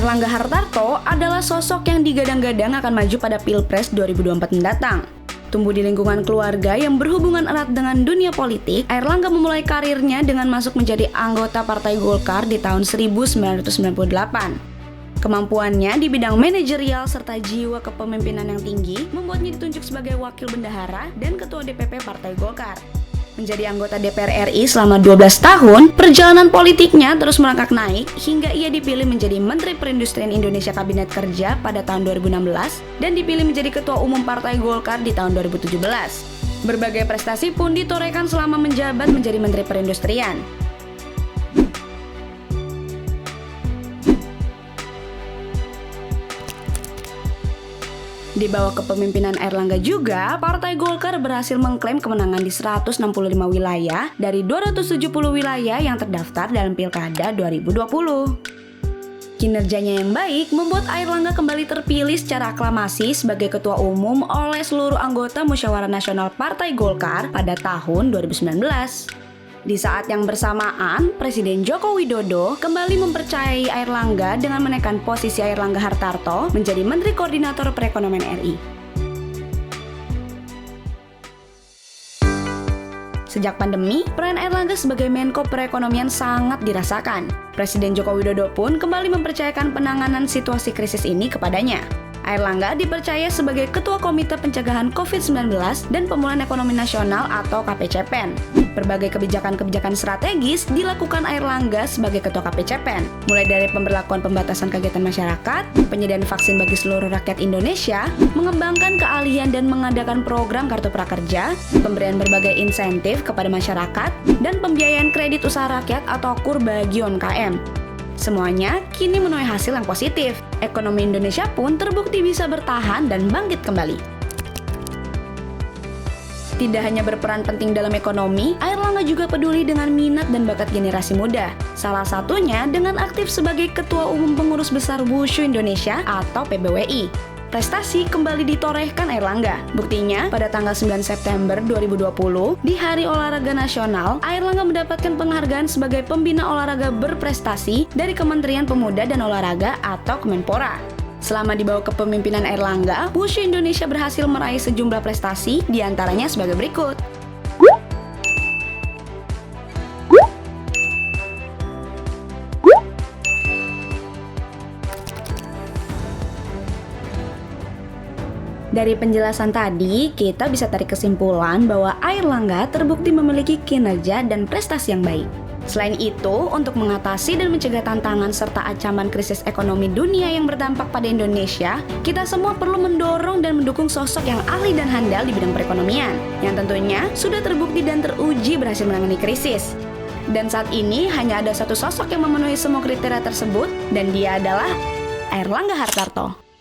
Airlangga Hartarto adalah sosok yang digadang-gadang akan maju pada Pilpres 2024 mendatang. Tumbuh di lingkungan keluarga yang berhubungan erat dengan dunia politik, Airlangga memulai karirnya dengan masuk menjadi anggota Partai Golkar di tahun 1998. Kemampuannya di bidang manajerial serta jiwa kepemimpinan yang tinggi membuatnya ditunjuk sebagai wakil bendahara dan ketua DPP Partai Golkar. Menjadi anggota DPR RI selama 12 tahun, perjalanan politiknya terus merangkak naik hingga ia dipilih menjadi Menteri Perindustrian Indonesia Kabinet Kerja pada tahun 2016 dan dipilih menjadi Ketua Umum Partai Golkar di tahun 2017. Berbagai prestasi pun ditorehkan selama menjabat menjadi Menteri Perindustrian. Di bawah kepemimpinan Airlangga juga, Partai Golkar berhasil mengklaim kemenangan di 165 wilayah dari 270 wilayah yang terdaftar dalam Pilkada 2020. Kinerjanya yang baik membuat Airlangga kembali terpilih secara aklamasi sebagai Ketua Umum oleh seluruh anggota Musyawarah Nasional Partai Golkar pada tahun 2019. Di saat yang bersamaan, Presiden Joko Widodo kembali mempercayai Airlangga dengan menaikkan posisi Airlangga Hartarto menjadi Menteri Koordinator Perekonomian RI. Sejak pandemi, peran Airlangga sebagai Menko Perekonomian sangat dirasakan. Presiden Joko Widodo pun kembali mempercayakan penanganan situasi krisis ini kepadanya. Airlangga dipercaya sebagai Ketua Komite Pencegahan COVID-19 dan Pemulihan Ekonomi Nasional atau KPCPEN. Berbagai kebijakan-kebijakan strategis dilakukan Airlangga sebagai Ketua KPCPEN, mulai dari pemberlakuan pembatasan kegiatan masyarakat, penyediaan vaksin bagi seluruh rakyat Indonesia, mengembangkan keahlian dan mengadakan program Kartu Prakerja, pemberian berbagai insentif kepada masyarakat, dan pembiayaan kredit usaha rakyat atau KUR bagi UMKM. Semuanya kini menuai hasil yang positif. Ekonomi Indonesia pun terbukti bisa bertahan dan bangkit kembali. Tidak hanya berperan penting dalam ekonomi, Airlangga juga peduli dengan minat dan bakat generasi muda. Salah satunya dengan aktif sebagai Ketua Umum Pengurus Besar Wushu Indonesia atau PBWI. Prestasi kembali ditorehkan Airlangga. Buktinya, pada tanggal 9 September 2020, di Hari Olahraga Nasional, Airlangga mendapatkan penghargaan sebagai pembina olahraga berprestasi dari Kementerian Pemuda dan Olahraga atau Kemenpora. Selama di bawah kepemimpinan Airlangga, Wushu Indonesia berhasil meraih sejumlah prestasi, diantaranya sebagai berikut. Dari penjelasan tadi, kita bisa tarik kesimpulan bahwa Airlangga terbukti memiliki kinerja dan prestasi yang baik. Selain itu, untuk mengatasi dan mencegah tantangan serta ancaman krisis ekonomi dunia yang berdampak pada Indonesia, kita semua perlu mendorong dan mendukung sosok yang ahli dan handal di bidang perekonomian, yang tentunya sudah terbukti dan teruji berhasil menangani krisis. Dan saat ini hanya ada satu sosok yang memenuhi semua kriteria tersebut, dan dia adalah Airlangga Hartarto.